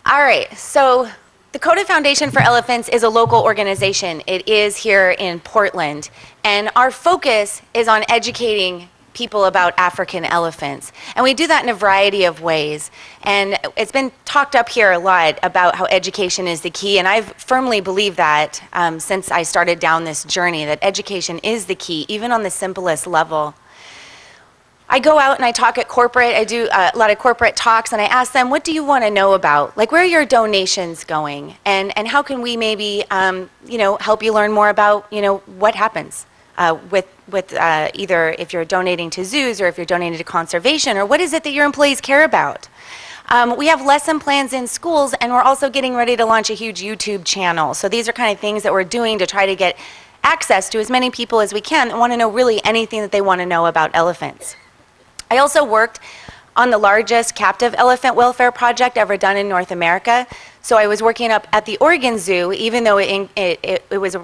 All right, so the KOTA Foundation for Elephants is a local organization. It is here in Portland, and our focus is on educating people about African elephants. And we do that in a variety of ways. And it's been talked up here a lot about how education is the key, and I've firmly believed that since I started down this journey, that education is the key, even on the simplest level. I go out and I talk at corporate, I do a lot of corporate talks, and I ask them, what do you want to know about? Like, where are your donations going? And how can we maybe, help you learn more about, what happens with either if you're donating to zoos or if you're donating to conservation, or what is it that your employees care about? We have lesson plans in schools, and we're also getting ready to launch a huge YouTube channel. So these are kind of things that we're doing to try to get access to as many people as we can that want to know really anything that they want to know about elephants. I also worked on the largest captive elephant welfare project ever done in North America. So I was working up at the Oregon Zoo, even though it was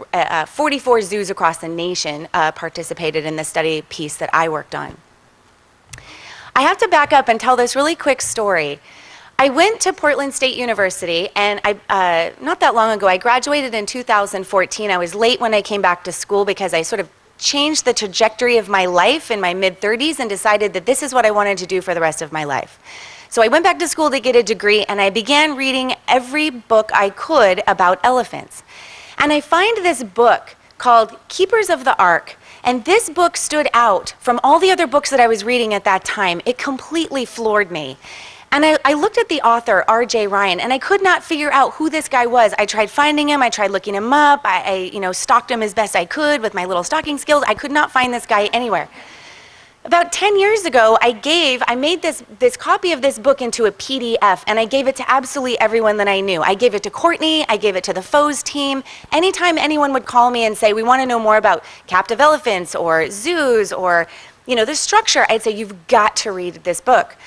44 zoos across the nation participated in the study piece that I worked on. I have to back up and tell this really quick story. I went to Portland State University, and not that long ago, I graduated in 2014. I was late when I came back to school because I sort of changed the trajectory of my life in my mid-30s and decided that this is what I wanted to do for the rest of my life. So I went back to school to get a degree, and I began reading every book I could about elephants. And I find this book called Keepers of the Ark, and this book stood out from all the other books that I was reading at that time. It completely floored me. And I looked at the author, R.J. Ryan, and I could not figure out who this guy was. I tried finding him, I tried looking him up, I stalked him as best I could with my little stalking skills. I could not find this guy anywhere. About 10 years ago, I made this copy of this book into a PDF, and I gave it to absolutely everyone that I knew. I gave it to Courtney, I gave it to the FOES team. Anytime anyone would call me and say, we want to know more about captive elephants or zoos or the structure, I'd say, you've got to read this book.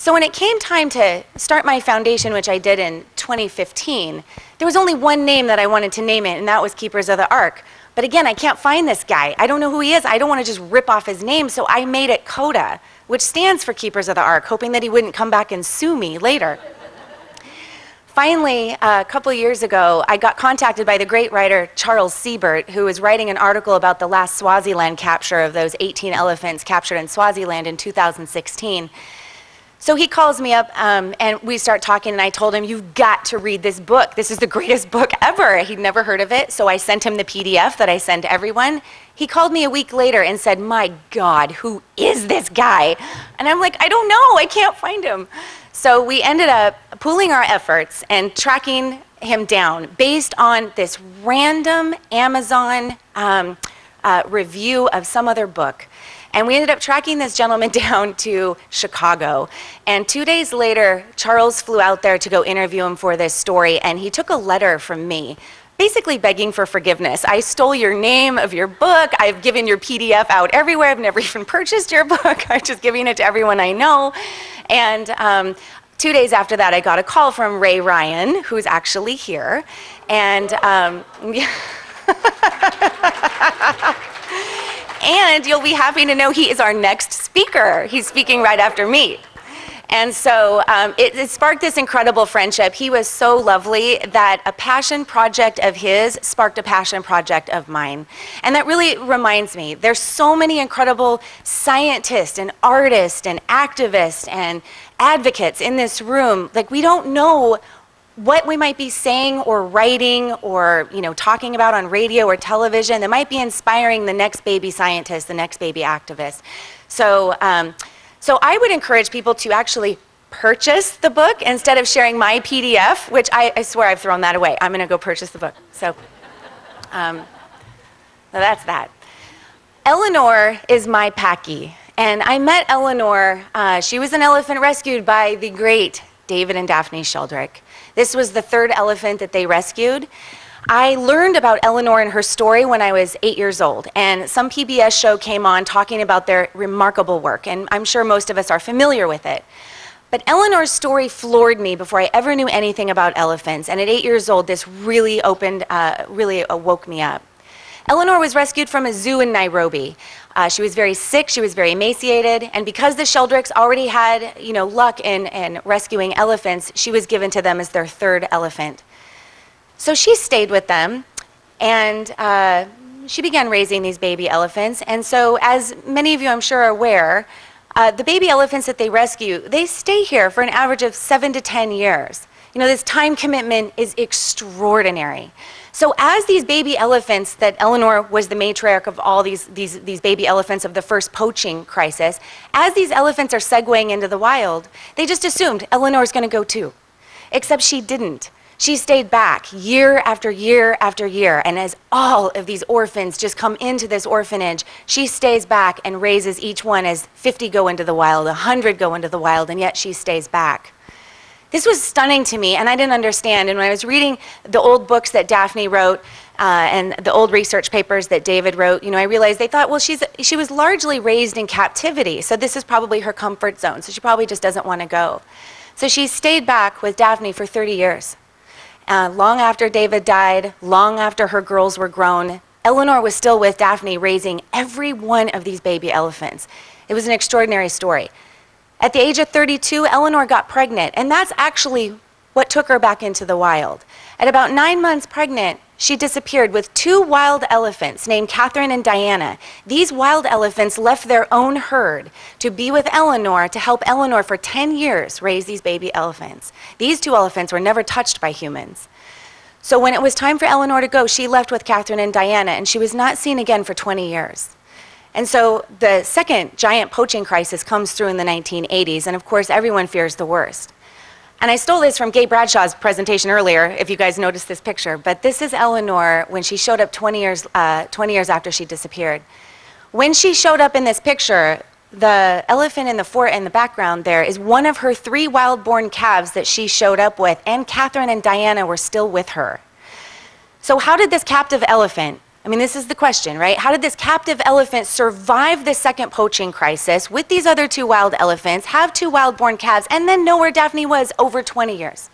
So when it came time to start my foundation, which I did in 2015, there was only one name that I wanted to name it, and that was Keepers of the Ark. But again, I can't find this guy. I don't know who he is. I don't want to just rip off his name, so I made it KOTA, which stands for Keepers of the Ark, hoping that he wouldn't come back and sue me later. Finally, a couple years ago, I got contacted by the great writer Charles Siebert, who was writing an article about the last Swaziland capture of those 18 elephants captured in Swaziland in 2016. So he calls me up, and we start talking, and I told him, you've got to read this book. This is the greatest book ever. He'd never heard of it, so I sent him the PDF that I send to everyone. He called me a week later and said, my God, who is this guy? And I'm like, I don't know, I can't find him. So we ended up pooling our efforts and tracking him down based on this random Amazon review of some other book. And we ended up tracking this gentleman down to Chicago. And 2 days later, Charles flew out there to go interview him for this story, and he took a letter from me, basically begging for forgiveness. I stole your name of your book. I've given your PDF out everywhere. I've never even purchased your book. I'm just giving it to everyone I know. And 2 days after that, I got a call from Ray Ryan, who's actually here. And and you'll be happy to know he is our next speaker. He's speaking right after me. And so it sparked this incredible friendship. He was so lovely that a passion project of his sparked a passion project of mine. And that really reminds me, there's so many incredible scientists and artists and activists and advocates in this room. Like, we don't know what we might be saying or writing or talking about on radio or television that might be inspiring the next baby scientist, the next baby activist. So, so I would encourage people to actually purchase the book instead of sharing my PDF, which I swear I've thrown that away. I'm going to go purchase the book. So that's that. Eleanor is my Packy, and I met Eleanor. She was an elephant rescued by the great David and Daphne Sheldrick. This was the third elephant that they rescued. I learned about Eleanor and her story when I was 8 years old, and some PBS show came on talking about their remarkable work, and I'm sure most of us are familiar with it. But Eleanor's story floored me before I ever knew anything about elephants, and at 8 years old, this really woke me up. Eleanor was rescued from a zoo in Nairobi. She was very sick, she was very emaciated, and because the Sheldricks already had, luck in rescuing elephants, she was given to them as their third elephant. So she stayed with them, and she began raising these baby elephants. And so, as many of you I'm sure are aware, the baby elephants that they rescue, they stay here for an average of 7 to 10 years. This time commitment is extraordinary. So as these baby elephants, that Eleanor was the matriarch of all these baby elephants of the first poaching crisis, as these elephants are segueing into the wild, they just assumed Eleanor's going to go too. Except she didn't. She stayed back year after year after year, and as all of these orphans just come into this orphanage, she stays back and raises each one as 50 go into the wild, 100 go into the wild, and yet she stays back. This was stunning to me, and I didn't understand. And when I was reading the old books that Daphne wrote and the old research papers that David wrote, I realized they thought, well, she was largely raised in captivity, so this is probably her comfort zone, so she probably just doesn't want to go. So she stayed back with Daphne for 30 years. Long after David died, long after her girls were grown, Eleanor was still with Daphne raising every one of these baby elephants. It was an extraordinary story. At the age of 32, Eleanor got pregnant, and that's actually what took her back into the wild. At about 9 months pregnant, she disappeared with 2 wild elephants named Catherine and Diana. These wild elephants left their own herd to be with Eleanor to help Eleanor for 10 years raise these baby elephants. These 2 elephants were never touched by humans. So when it was time for Eleanor to go, she left with Catherine and Diana, and she was not seen again for 20 years. And so the second giant poaching crisis comes through in the 1980s, and of course everyone fears the worst. And I stole this from Gay Bradshaw's presentation earlier, if you guys noticed this picture, but this is Eleanor when she showed up 20 years after she disappeared. When she showed up in this picture, the elephant in the background there is one of her 3 wild-born calves that she showed up with, and Catherine and Diana were still with her. So how did this captive elephant, this is the question, right? How did this captive elephant survive the second poaching crisis with these other 2 wild elephants, have 2 wild-born calves, and then know where Daphne was over 20 years?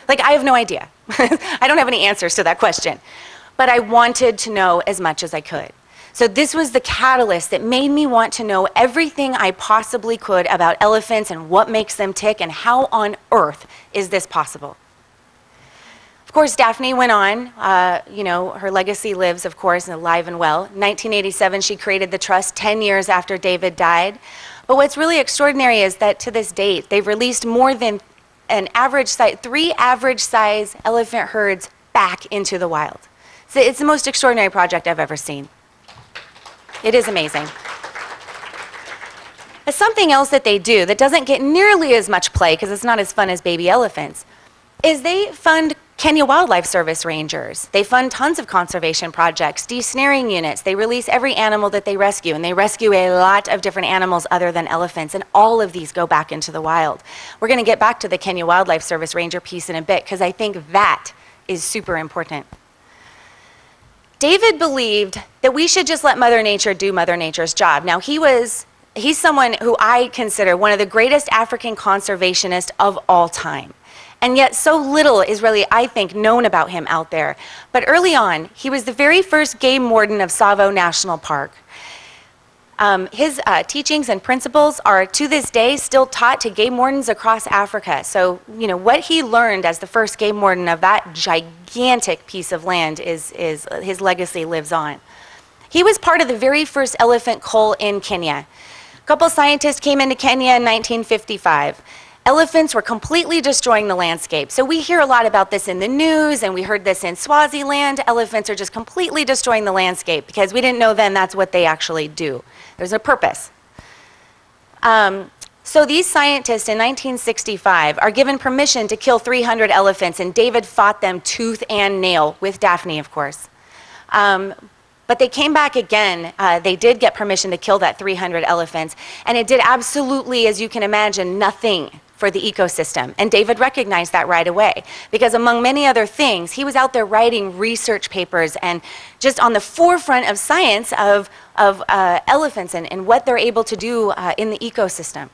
I have no idea. I don't have any answers to that question. But I wanted to know as much as I could. So this was the catalyst that made me want to know everything I possibly could about elephants and what makes them tick and how on earth is this possible. Of course, Daphne went on, her legacy lives, of course, alive and well. In 1987, she created the trust 10 years after David died. But what's really extraordinary is that to this date, they've released more than 3 average-size elephant herds back into the wild. So it's the most extraordinary project I've ever seen. It is amazing. Something else that they do that doesn't get nearly as much play, because it's not as fun as baby elephants, is they fund Kenya Wildlife Service rangers. They fund tons of conservation projects, desnaring units. They release every animal that they rescue, and they rescue a lot of different animals other than elephants, and all of these go back into the wild. We're going to get back to the Kenya Wildlife Service ranger piece in a bit, because I think that is super important. David believed that we should just let Mother Nature do Mother Nature's job. Now, he's someone who I consider one of the greatest African conservationists of all time. And yet so little is really, I think, known about him out there. But early on, he was the very first game warden of Tsavo National Park. His teachings and principles are, to this day, still taught to game wardens across Africa. So, what he learned as the first game warden of that gigantic piece of land his legacy lives on. He was part of the very first elephant cull in Kenya. A couple scientists came into Kenya in 1955. Elephants were completely destroying the landscape. So we hear a lot about this in the news, and we heard this in Swaziland. Elephants are just completely destroying the landscape because we didn't know then that's what they actually do. There's a purpose. So these scientists in 1965 are given permission to kill 300 elephants, and David fought them tooth and nail, with Daphne, of course. But they came back again. They did get permission to kill that 300 elephants, and it did absolutely, as you can imagine, nothing for the ecosystem. And David recognized that right away, because among many other things, he was out there writing research papers and just on the forefront of science of elephants and what they're able to do in the ecosystem.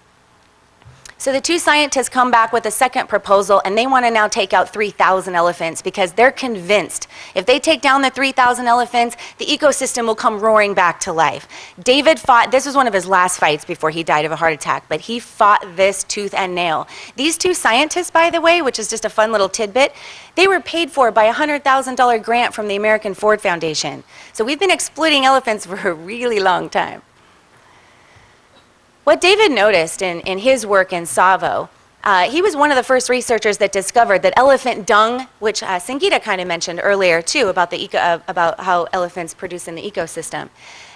So the two scientists come back with a second proposal, and they want to now take out 3,000 elephants because they're convinced if they take down the 3,000 elephants, the ecosystem will come roaring back to life. David fought, this was one of his last fights before he died of a heart attack, but he fought this tooth and nail. These two scientists, by the way, which is just a fun little tidbit, they were paid for by a $100,000 grant from the American Ford Foundation. So we've been exploiting elephants for a really long time. What David noticed in his work in Savo, he was one of the first researchers that discovered that elephant dung, which Sangeeta kind of mentioned earlier too, about how elephants produce in the ecosystem.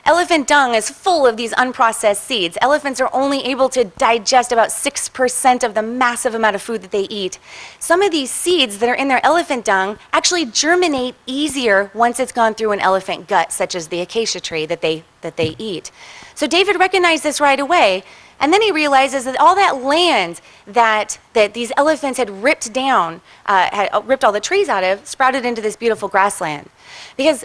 Elephant dung is full of these unprocessed seeds. Elephants are only able to digest about 6% of the massive amount of food that they eat. Some of these seeds that are in their elephant dung actually germinate easier once it's gone through an elephant gut, such as the acacia tree that they eat. So David recognized this right away, and then he realizes that all that land that these elephants had ripped down, had ripped all the trees out of, sprouted into this beautiful grassland. Because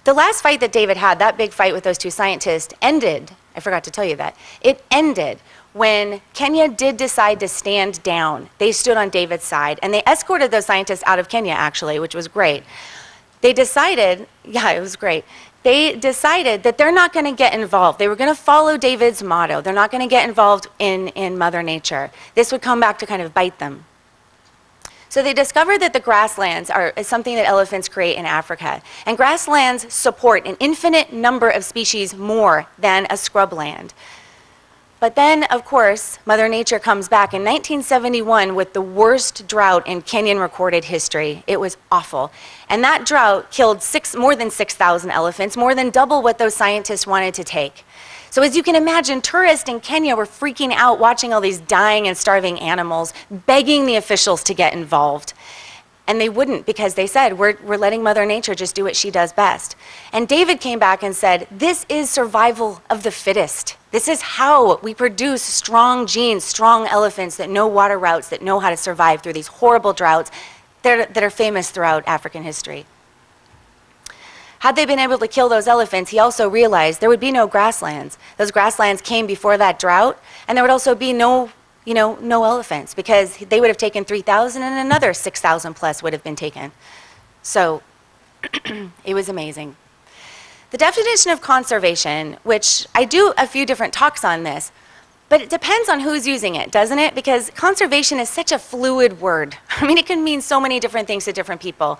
the last fight that David had, that big fight with those two scientists, ended, I forgot to tell you that, it ended when Kenya did decide to stand down. They stood on David's side, and they escorted those scientists out of Kenya, actually, which was great. They decided, yeah, it was great. They decided that they're not going to get involved. They were going to follow David's motto. They're not going to get involved in Mother Nature. This would come back to kind of bite them. So they discovered that the grasslands is something that elephants create in Africa. And grasslands support an infinite number of species more than a scrubland. But then, of course, Mother Nature comes back in 1971 with the worst drought in Kenyan recorded history. It was awful. And that drought killed more than 6,000 elephants, more than double what those scientists wanted to take. So as you can imagine, tourists in Kenya were freaking out watching all these dying and starving animals, begging the officials to get involved. And they wouldn't, because they said, we're letting Mother Nature just do what she does best. And David came back and said, this is survival of the fittest. This is how we produce strong genes, strong elephants that know water routes, that know how to survive through these horrible droughts that are famous throughout African history. Had they been able to kill those elephants, he also realized there would be no grasslands. Those grasslands came before that drought, and there would also be no elephants, because they would have taken 3,000 and another 6,000 plus would have been taken. So it was amazing. The definition of conservation, which I do a few different talks on this, but it depends on who's using it, doesn't it? Because conservation is such a fluid word. I mean, it can mean so many different things to different people.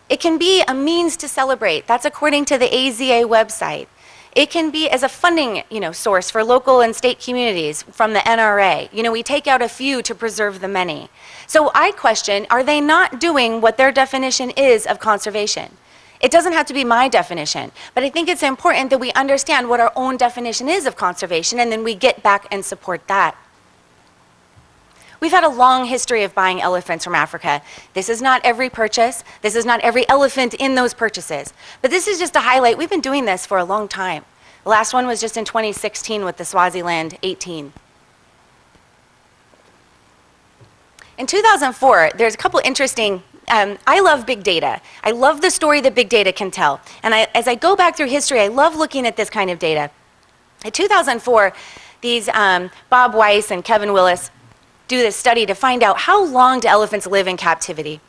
It can be a means to celebrate. That's according to the AZA website. It can be as a funding, source for local and state communities from the NRA. We take out a few to preserve the many. So I question, are they not doing what their definition is of conservation? It doesn't have to be my definition, but I think it's important that we understand what our own definition is of conservation, and then we get back and support that. We've had a long history of buying elephants from Africa. This is not every purchase. This is not every elephant in those purchases. But this is just to highlight, we've been doing this for a long time. The last one was just in 2016 with the Swaziland 18. In 2004, there's a couple interesting, I love big data. I love the story that big data can tell. And as I go back through history, I love looking at this kind of data. In 2004, these Bob Weiss and Kevin Willis do this study to find out how long do elephants live in captivity.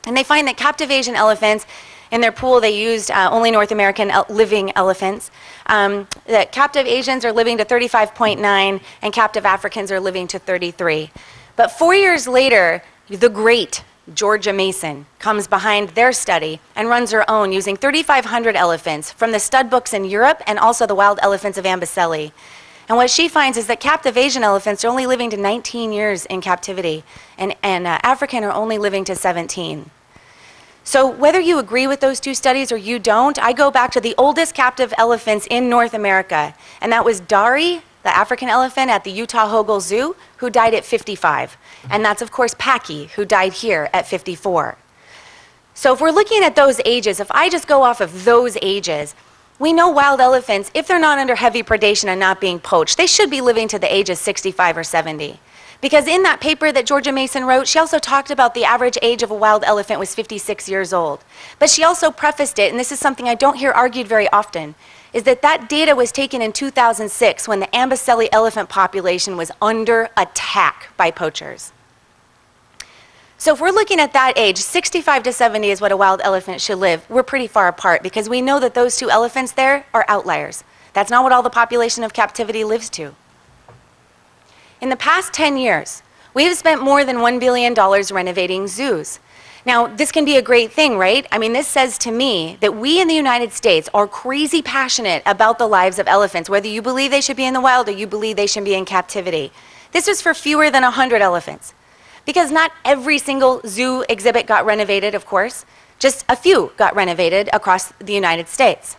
And they find that captive Asian elephants, in their pool they used only North American living elephants, that captive Asians are living to 35.9 and captive Africans are living to 33. But 4 years later, the great Georgia Mason comes behind their study and runs her own using 3,500 elephants from the stud books in Europe and also the wild elephants of Amboseli. And what she finds is that captive Asian elephants are only living to 19 years in captivity, and African are only living to 17. So whether you agree with those two studies or you don't, I go back to the oldest captive elephants in North America, and that was Dari, the African elephant at the Utah Hogle Zoo, who died at 55. And that's, of course, Paki, who died here at 54. So if we're looking at those ages, if I just go off of those ages, we know wild elephants, if they're not under heavy predation and not being poached, they should be living to the age of 65 or 70. Because in that paper that Georgia Mason wrote, she also talked about the average age of a wild elephant was 56 years old. But she also prefaced it, and this is something I don't hear argued very often. is that that data was taken in 2006 when the Amboseli elephant population was under attack by poachers. So if we're looking at that age, 65 to 70 is what a wild elephant should live. We're pretty far apart because we know that those two elephants there are outliers. That's not what all the population of captivity lives to. In the past 10 years, we have spent more than $1 billion renovating zoos. Now, this can be a great thing, right? I mean, this says to me that we in the United States are crazy passionate about the lives of elephants, whether you believe they should be in the wild or you believe they should be in captivity. This was for fewer than 100 elephants. Because not every single zoo exhibit got renovated, of course. Just a few got renovated across the United States.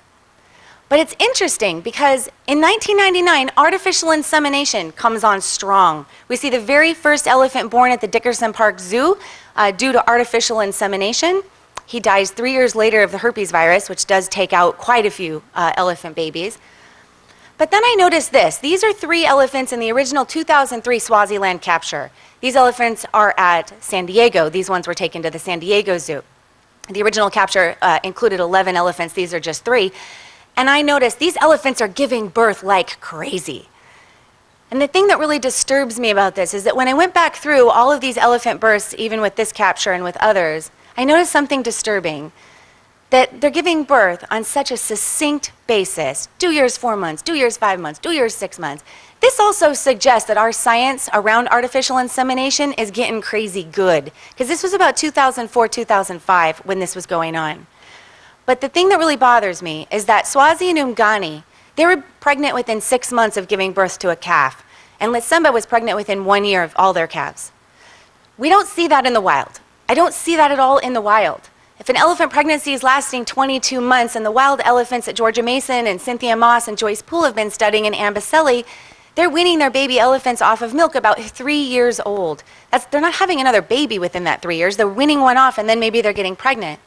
But it's interesting because in 1999, artificial insemination comes on strong. We see the very first elephant born at the Dickerson Park Zoo due to artificial insemination. He dies 3 years later of the herpes virus, which does take out quite a few elephant babies. But then I noticed this. These are 3 elephants in the original 2003 Swaziland capture. These elephants are at San Diego. These ones were taken to the San Diego Zoo. The original capture included 11 elephants. These are just 3. And I noticed these elephants are giving birth like crazy. And the thing that really disturbs me about this is that when I went back through all of these elephant births, even with this capture and with others, I noticed something disturbing. That they're giving birth on such a succinct basis, 2 years, 4 months, 2 years, 5 months, 2 years, 6 months. This also suggests that our science around artificial insemination is getting crazy good. Because this was about 2004, 2005 when this was going on. But the thing that really bothers me is that Swazi and Umgani, they were pregnant within 6 months of giving birth to a calf. And Litsimba was pregnant within 1 year of all their calves. We don't see that in the wild. I don't see that at all in the wild. If an elephant pregnancy is lasting 22 months and the wild elephants that Georgia Mason and Cynthia Moss and Joyce Poole have been studying in Amboseli, they're weaning their baby elephants off of milk about 3 years old. They're not having another baby within that 3 years. They're weaning one off and then maybe they're getting pregnant.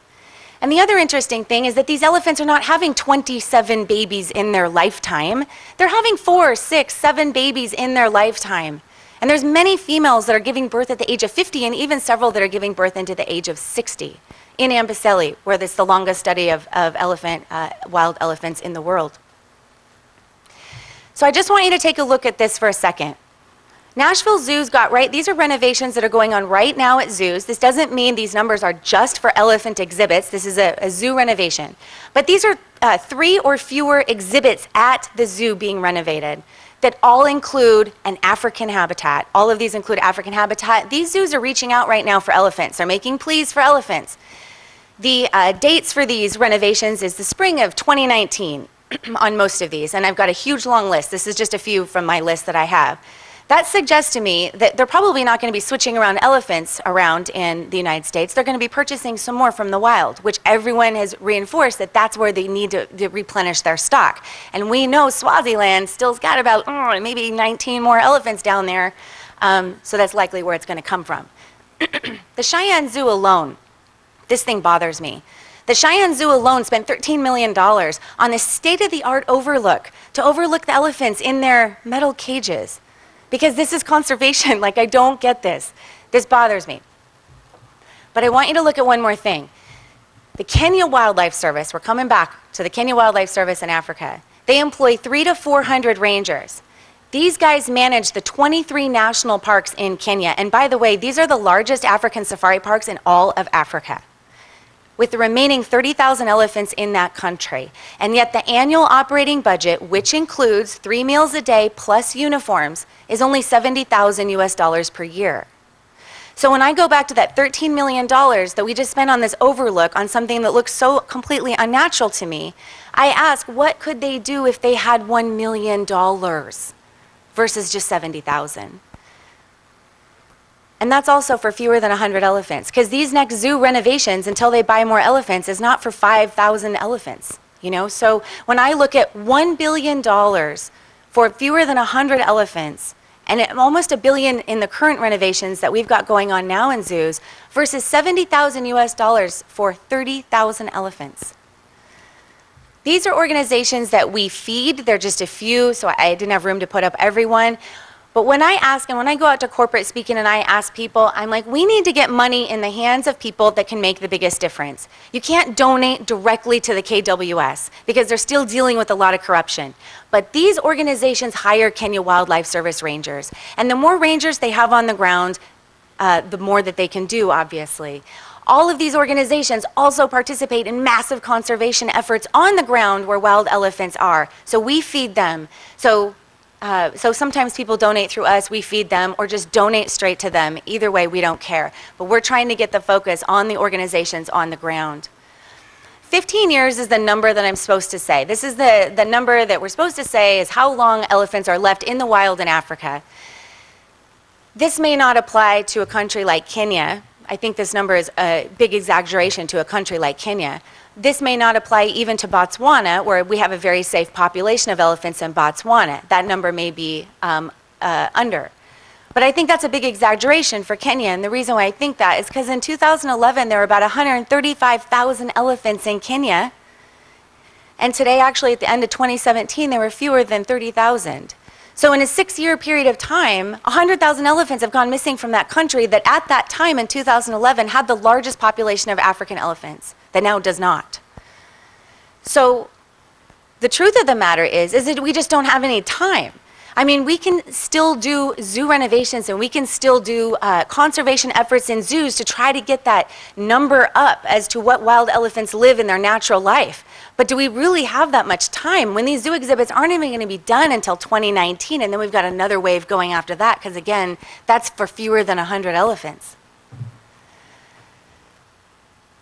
And the other interesting thing is that these elephants are not having 27 babies in their lifetime. They're having 4, 6, 7 babies in their lifetime. And there's many females that are giving birth at the age of 50 and even several that are giving birth into the age of 60 in Amboseli, where this is the longest study of wild elephants in the world. So I just want you to take a look at this for a second. Nashville Zoo's got these are renovations that are going on right now at zoos. This doesn't mean these numbers are just for elephant exhibits. This is a zoo renovation. But these are 3 or fewer exhibits at the zoo being renovated that all include an African habitat. All of these include African habitat. These zoos are reaching out right now for elephants. They're making pleas for elephants. The dates for these renovations is the spring of 2019 on most of these. And I've got a huge long list. This is just a few from my list that I have. That suggests to me that they're probably not going to be switching around elephants around in the United States. They're going to be purchasing some more from the wild, which everyone has reinforced that that's where they need to replenish their stock. And we know Swaziland still's got about maybe 19 more elephants down there, so that's likely where it's going to come from. The Cheyenne Zoo alone, this thing bothers me. The Cheyenne Zoo alone spent $13 million on this state-of-the-art overlook to overlook the elephants in their metal cages. Because this is conservation. Like, I don't get this. This bothers me. But I want you to look at one more thing. The Kenya Wildlife Service, we're coming back to the Kenya Wildlife Service in Africa. They employ 300 to 400 rangers. These guys manage the 23 national parks in Kenya. And by the way, these are the largest African safari parks in all of Africa, with the remaining 30,000 elephants in that country. And yet the annual operating budget, which includes 3 meals a day plus uniforms, is only $70,000 per year. So when I go back to that $13 million that we just spent on this overlook on something that looks so completely unnatural to me, I ask, what could they do if they had $1 million versus just $70,000? And that's also for fewer than 100 elephants, because these next zoo renovations, until they buy more elephants, is not for 5,000 elephants. So when I look at $1 billion for fewer than 100 elephants, and almost $1 billion in the current renovations that we've got going on now in zoos, versus $70,000 for 30,000 elephants. These are organizations that we feed. They're just a few, so I didn't have room to put up everyone. But when I ask, and when I go out to corporate speaking and I ask people, I'm like, we need to get money in the hands of people that can make the biggest difference. You can't donate directly to the KWS because they're still dealing with a lot of corruption. But these organizations hire Kenya Wildlife Service rangers. And the more rangers they have on the ground, the more that they can do, obviously. All of these organizations also participate in massive conservation efforts on the ground where wild elephants are. So we feed them. So sometimes people donate through us, we feed them, or just donate straight to them. Either way, we don't care. But we're trying to get the focus on the organizations on the ground. 15 years is the number that I'm supposed to say. This is the number that we're supposed to say is how long elephants are left in the wild in Africa. This may not apply to a country like Kenya. I think this number is a big exaggeration to a country like Kenya. This may not apply even to Botswana, where we have a very safe population of elephants in Botswana. That number may be under. But I think that's a big exaggeration for Kenya, and the reason why I think that is because in 2011 there were about 135,000 elephants in Kenya, and today, actually at the end of 2017, there were fewer than 30,000. So in a 6-year period of time, 100,000 elephants have gone missing from that country that at that time in 2011 had the largest population of African elephants, that now does not. So the truth of the matter is that we just don't have any time. I mean, we can still do zoo renovations and we can still do conservation efforts in zoos to try to get that number up as to what wild elephants live in their natural life. But do we really have that much time when these zoo exhibits aren't even going to be done until 2019, and then we've got another wave going after that, because again, that's for fewer than 100 elephants.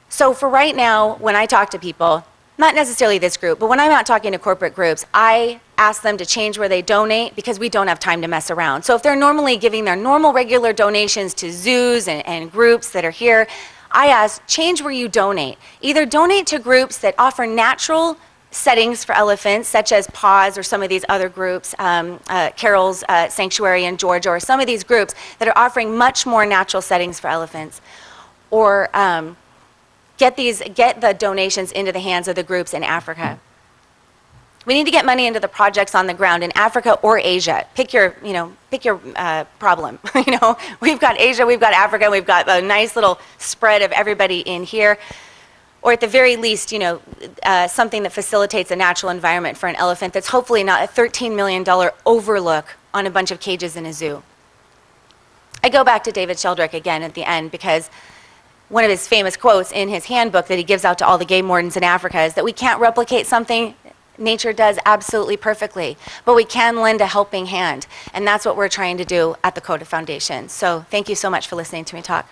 So for right now, when I talk to people, not necessarily this group, but when I'm out talking to corporate groups, I ask them to change where they donate because we don't have time to mess around. So if they're normally giving their normal regular donations to zoos and groups that are here, I ask, change where you donate. Either donate to groups that offer natural settings for elephants, such as PAWS or some of these other groups, Carol's Sanctuary in Georgia, or some of these groups that are offering much more natural settings for elephants. Or get the donations into the hands of the groups in Africa. We need to get money into the projects on the ground in Africa or Asia. Pick your problem. We've got Asia, we've got Africa, we've got a nice little spread of everybody in here. Or at the very least, something that facilitates a natural environment for an elephant that's hopefully not a $13 million overlook on a bunch of cages in a zoo. I go back to David Sheldrick again at the end because one of his famous quotes in his handbook that he gives out to all the game wardens in Africa is that we can't replicate something nature does absolutely perfectly, but we can lend a helping hand. And that's what we're trying to do at the KOTA Foundation. So thank you so much for listening to me talk.